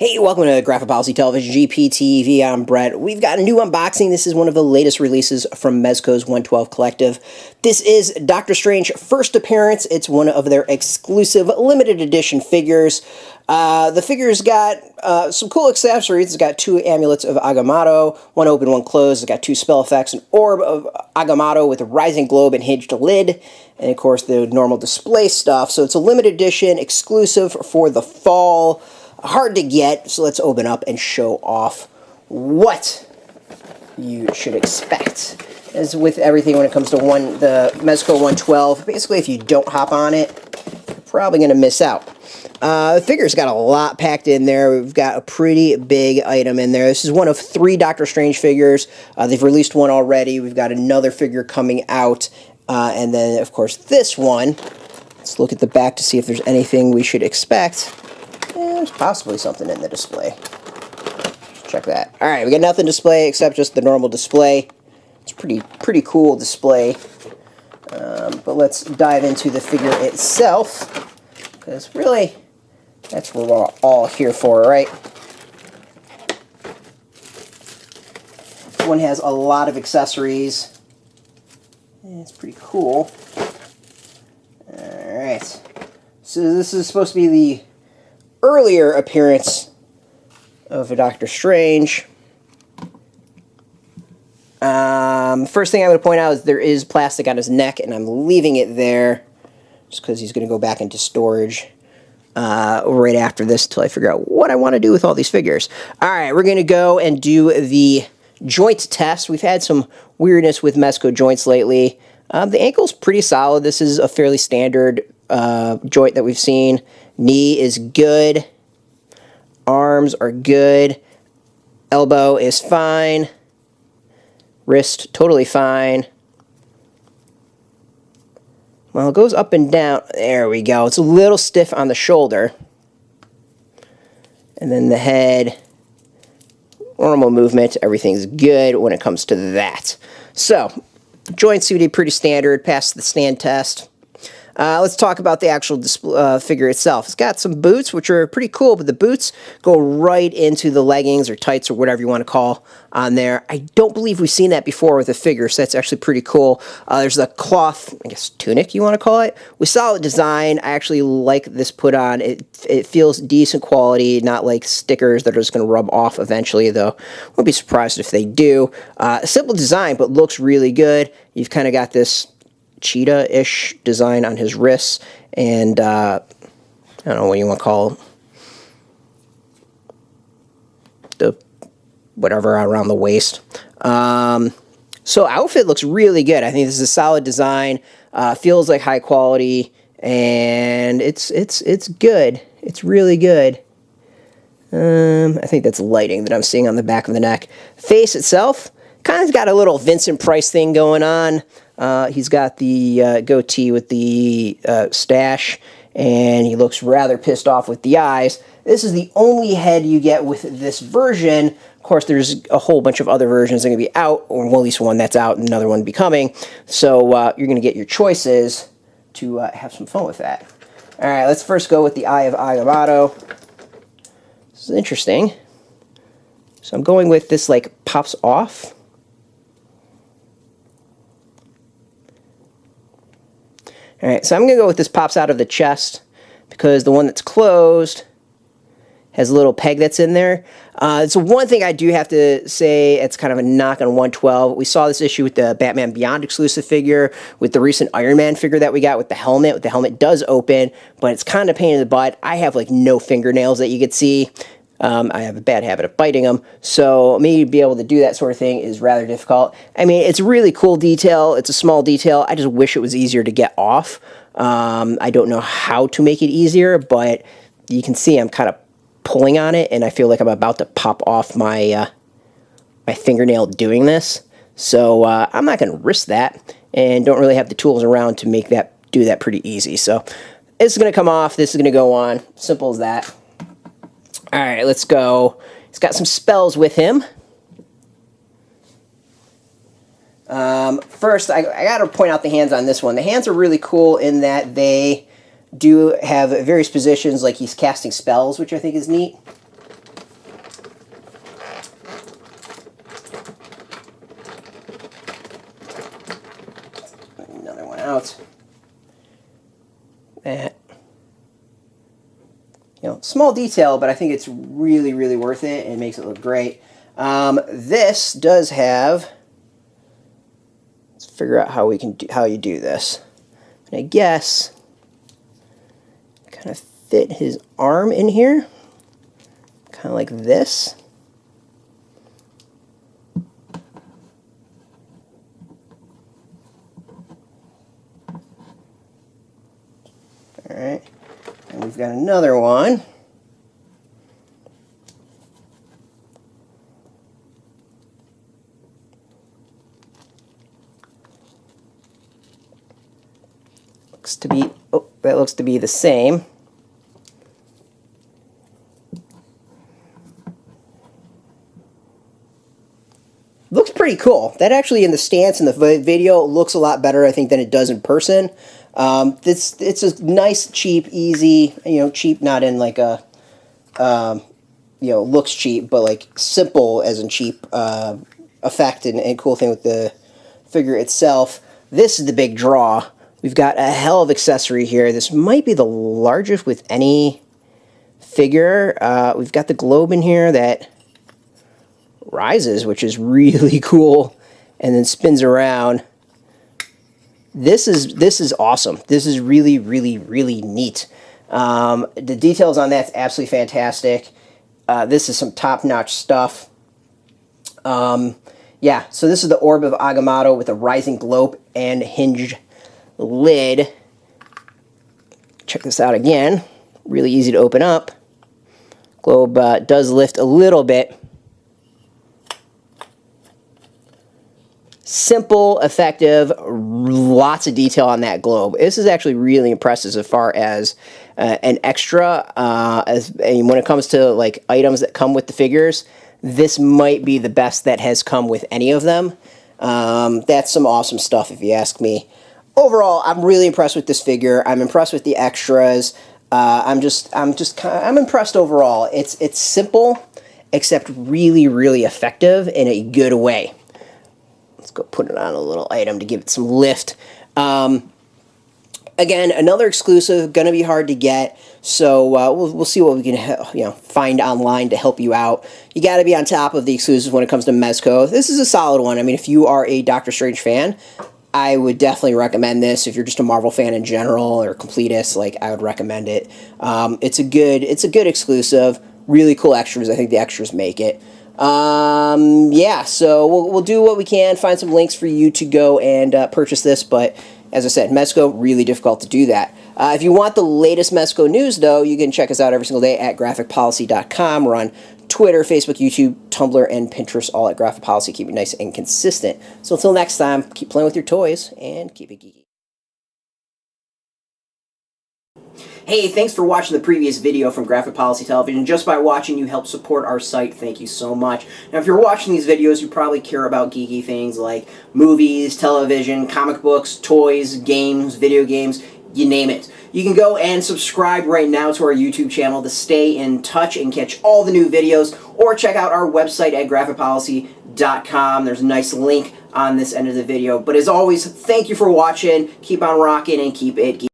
Hey, welcome to Graphic Policy Television, GPTV. I'm Brett. We've got a new unboxing. This is one of the latest releases from Mezco's 112 Collective. This is Doctor Strange first appearance. It's one of their exclusive limited edition figures. The figure's got some cool accessories. It's got 2 amulets of Agamotto, one open, one closed. It's got 2 spell effects, an Orb of Agamotto with a rising globe and hinged lid, and of course the normal display stuff. So it's a limited edition, exclusive for the fall. Hard to get, so let's open up and show off what you should expect. As with everything when it comes to the Mezco 112, basically if you don't hop on it, you're probably going to miss out. The figure's got a lot packed in there. We've got a pretty big item in there. This is one of 3 Doctor Strange figures. They've released one already. We've got another figure coming out. And then, of course, this one. Let's look at the back to see if there's anything we should expect. There's possibly something in the display. Check that. Alright, we got nothing display except just the normal display. It's pretty cool display. But let's dive into the figure itself, because really, that's what we're all here for, right? This one has a lot of accessories. And it's pretty cool. Alright. So this is supposed to be the earlier appearance of a Doctor Strange. First thing I'm going to point out is there is plastic on his neck, and I'm leaving it there just because he's going to go back into storage right after this until I figure out what I want to do with all these figures. Alright, we're going to go and do the joint test. We've had some weirdness with Mezco joints lately. The ankle's pretty solid. This is a fairly standard joint that we've seen. Knee is good. Arms are good. Elbow is fine. Wrist, totally fine. Well, it goes up and down. There we go. It's a little stiff on the shoulder. And then the head, normal movement. Everything's good when it comes to that. So, joints seem to be pretty standard, passed the stand test. Let's talk about the actual figure itself. It's got some boots, which are pretty cool, but the boots go right into the leggings or tights or whatever you want to call on there. I don't believe we've seen that before with a figure, so that's actually pretty cool. There's a cloth, I guess, tunic you want to call it, with solid design. I actually like this put on. It feels decent quality, not like stickers that are just going to rub off eventually, though. Wouldn't be surprised if they do. Simple design, but looks really good. You've kind of got this cheetah-ish design on his wrists, and I don't know what you want to call the whatever around the waist. So outfit looks really good. I think this is a solid design. Feels like high quality, and it's good. It's really good. I think that's lighting that I'm seeing on the back of the neck. Face itself kind of got a little Vincent Price thing going on. He's got the goatee with the stash, and he looks rather pissed off with the eyes. This is the only head you get with this version. Of course, there's a whole bunch of other versions that are going to be out, or well, at least one that's out and another one becoming. So you're going to get your choices to have some fun with that. All right, let's first go with the Eye of Agamotto. This is interesting. So I'm going with this, like, pops off. Alright, so I'm going to go with this pops out of the chest, because the one that's closed has a little peg that's in there. So one thing I do have to say, it's kind of a knock on 112. We saw this issue with the Batman Beyond exclusive figure, with the recent Iron Man figure that we got with the helmet. The helmet does open, but it's kind of a pain in the butt. I have like no fingernails that you could see. I have a bad habit of biting them, so me to be able to do that sort of thing is rather difficult. I mean, it's a really cool detail. It's a small detail. I just wish it was easier to get off. I don't know how to make it easier, but you can see I'm kind of pulling on it, and I feel like I'm about to pop off my my fingernail doing this. So I'm not going to risk that, and don't really have the tools around to make that do that pretty easy. So this is going to come off. This is going to go on. Simple as that. Alright, let's go. He's got some spells with him. First, I got to point out the hands on this one. The hands are really cool in that they do have various positions, like he's casting spells, which I think is neat. that. You know, small detail, but I think it's really, really worth it, and it makes it look great. This does have, let's figure out how we can do, how you do this. And I guess kind of fit his arm in here, kind of like this. All right, and we've got another one. Looks to be, oh, that looks to be the same. Looks pretty cool. That actually, in the stance in the video, looks a lot better, I think, than it does in person. It's a nice, cheap, easy, you know, cheap not in like a, you know, looks cheap, but like simple as in cheap effect and cool thing with the figure itself. This is the big draw. We've got a hell of accessory here. This might be the largest with any figure. We've got the globe in here that rises, which is really cool, and then spins around. This is awesome. This is really, really, really neat. The details on that's absolutely fantastic. This is some top-notch stuff. Yeah, so this is the Orb of Agamotto with a rising globe and hinged lid. Check this out again. Really easy to open up. Globe does lift a little bit. Simple, effective, lots of detail on that globe. This is actually really impressive as far as an extra. And when it comes to like items that come with the figures, this might be the best that has come with any of them. That's some awesome stuff, if you ask me. Overall, I'm really impressed with this figure. I'm impressed with the extras. I'm impressed overall. It's simple, except really, really effective in a good way. Let's go put it on a little item to give it some lift. Again, another exclusive, gonna be hard to get. So we'll see what we can find online to help you out. You got to be on top of the exclusives when it comes to Mezco. This is a solid one. I mean, if you are a Doctor Strange fan, I would definitely recommend this. If you're just a Marvel fan in general or completist, like, I would recommend it. It's a good exclusive. Really cool extras. I think the extras make it. Yeah, so we'll do what we can, find some links for you to go and purchase this, but as I said, Mezco, really difficult to do that. If you want the latest Mezco news, though, you can check us out every single day at graphicpolicy.com. We're on Twitter, Facebook, YouTube, Tumblr, and Pinterest, all at Graphic Policy. Keep it nice and consistent. So until next time, keep playing with your toys and keep it geeky. Hey, thanks for watching the previous video from Graphic Policy Television. Just by watching, you help support our site. Thank you so much. Now, if you're watching these videos, you probably care about geeky things like movies, television, comic books, toys, games, video games, you name it. You can go and subscribe right now to our YouTube channel to stay in touch and catch all the new videos, or check out our website at graphicpolicy.com. There's a nice link on this end of the video. But as always, thank you for watching. Keep on rocking and keep it geeky.